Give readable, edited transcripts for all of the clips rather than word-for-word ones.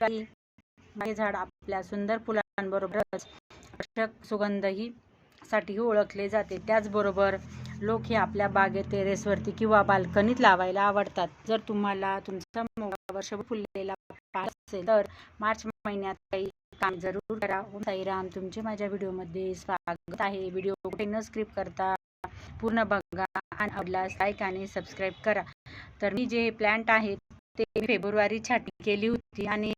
हे झाड आपल्या सुंदर फुलांबरोबरच आकर्षक सुगंधही साठी ओळखले जाते। त्याचबरोबर लोक हे आपल्या बागेत, टेरेसवरती किंवा बाल्कनीत लावायला आवडतात। जर तुम्हाला तुमचा मोगरा वर्षभर फुललेला पाहायचा असेल तर मार्च महिन्यात काही काम जरूर करा। ओम साईराम, तुमचे माझ्या व्हिडिओमध्ये स्वागत आहे। व्हिडिओ कुठे न स्किप करता पूर्ण बघा आणि आवडल्यास लाईक आणि सबस्क्राईब करा। तर मी जे प्लांट आहेत ते फेब्रुवारी छाटणी केली होती आणि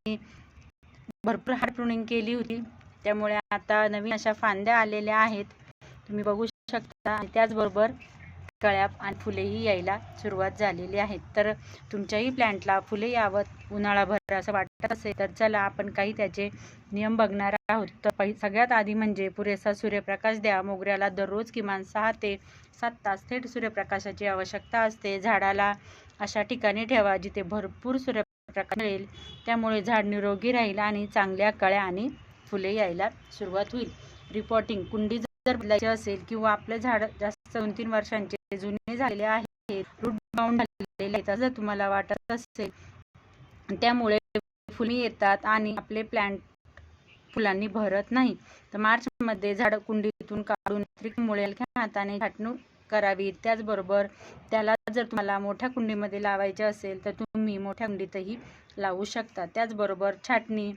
भरपूर हार्ड प्रूनिंग केली होती, त्यामुळे आता नवीन अशा फांद्या आलेल्या आहेत, तुम्ही बघू शकता। आणि त्याचबरोबर कळ्या आणि फुलेही यायला सुरुवात झालेली आहेत। तर तुमच्याही प्लांटला फुले यावत उन्हाळाभर असं वाटत असेल तर चला आपण काही त्याचे नियम बघणार आहोत। तर सगळ्यात आधी म्हणजे पुरेसा सूर्यप्रकाश द्या। मोगऱ्याला दररोज किमान 6 ते 7 तास थेट सूर्यप्रकाशाची आवश्यकता असते। झाडाला अशा ठिकाणी ठेवा जिथे भरपूर सूर्यप्रकाश मिळेल, त्यामुळे झाड निरोगी राहील आणि चांगल्या कळ्या आणि फुले यायला सुरुवात होईल। रिपोर्टिंग, कुंडी जर बदलायची असेल किंवा आपले झाड जास्त 2-3 वर्षांचे जुने झालेले आहे, रूट बाउंड झालेले आहेत जर तुम्हाला वाटत असेल, त्यामुळे फुले येतात आणि आपले प्लांट फुलांनी भरत नाही, तर मार्च मध्ये झाड कुंडीतून काढून मुळे हलक्या हाताने छाटणी करावी। त्याचबरोबर त्याला जर तुम्हाला मोठ्या कुंडीमध्ये लावायचे असेल तर तुम्ही मोठ्या कुंडीतही लावू शकता। त्याचबरोबर छाटणी,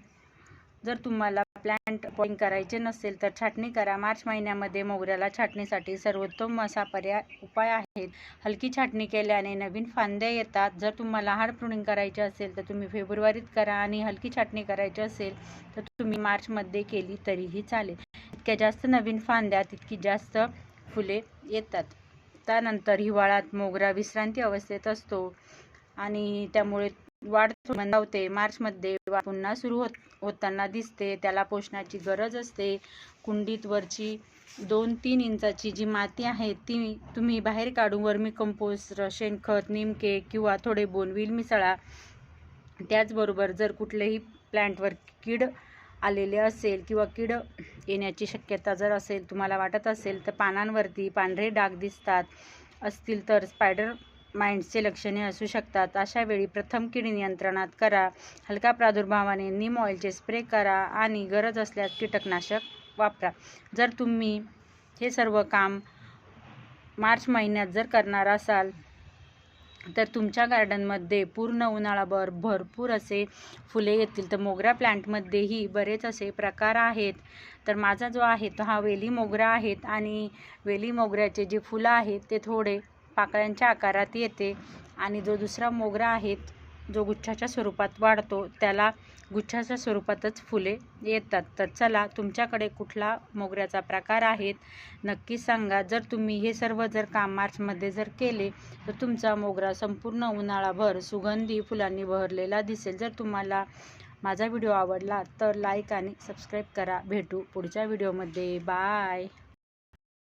जर तुम्हाला प्लांट पॉटिंग करायचे नसेल तर छाटणी करा। मार्च महिन्यामध्ये मोगऱ्याला छाटणीसाठी सर्वोत्तम असा उपाय आहे। हलकी छाटणी केल्याने नवीन फांद्या येतात। जर तुम्हाला हार्ड प्रूनिंग करायचे असेल तर तुम्ही फेब्रुवारीत करा आणि हलकी छाटणी करायची असेल तर तुम्ही मार्चमध्ये केली तरीही चालेल। इतक्या जास्त नवीन फांद्या तितकी जास्त फुले येतात। त्यानंतर हिवाळ्यात मोगरा विश्रांती अवस्थेत असतो आणि त्यामुळे वाढ मंदावते। मार्चमध्ये वाढ पुन्हा सुरू होताना दिसते, त्याला पोषणाची गरज असते। कुंडीत वरची 2-3 इंचाची जी माती आहे ती तुम्ही बाहेर काढून वर्मी कंपोस्ट, शेणखत, नीमके किंवा थोडे बोनविल मिसळा। त्याचबरोबर जर कुठलेही प्लांटवर कीड आलेले असेल किंवा कीड येण्याची शक्यता जर असेल, तुम्हाला वाटत असेल तर पानांवरती पांढरे डाग दिसतात असतील तर स्पायडर माइट्सचे लक्षणे असू शकतात। अशा वेळी प्रथम कीड नियंत्रणात करा। हलका प्रादुर्भावाने नीम ऑइलचे स्प्रे करा आणि गरज असल्यास कीटकनाशक वापरा। जर तुम्ही हे सर्व काम मार्च महिन्यात जर करणार असाल तर तुमच्या गार्डनमध्ये पूर्ण उन्हाळाभर भरपूर असे फुले येतील। तर मोगरा प्लांटमध्येही बरेच असे प्रकार आहेत। तर माझा जो आहे तो हा वेली मोगरा आहेत आणि वेली मोगऱ्याचे जे फुलं आहेत ते थोडे पाकळ्यांच्या आकारात येते आणि जो दुसरा मोगरा आहे जो गुच्छाच्या स्वरूपात वाढतो त्याला गुच्छाच्या स्वरूपातच फुले येतात। तर चला, तुमच्याकडे कुठला मोगऱ्याचा प्रकार आहेत नक्की सांगा। जर तुम्ही हे सर्व जर काम मार्चमध्ये जर केले तर तुमचा मोगरा संपूर्ण उन्हाळाभर सुगंधी फुलांनी बहरलेला दिसेल। जर तुम्हाला माझा व्हिडिओ आवडला तर लाईक आणि सबस्क्राईब करा। भेटू पुढच्या व्हिडिओमध्ये। बाय।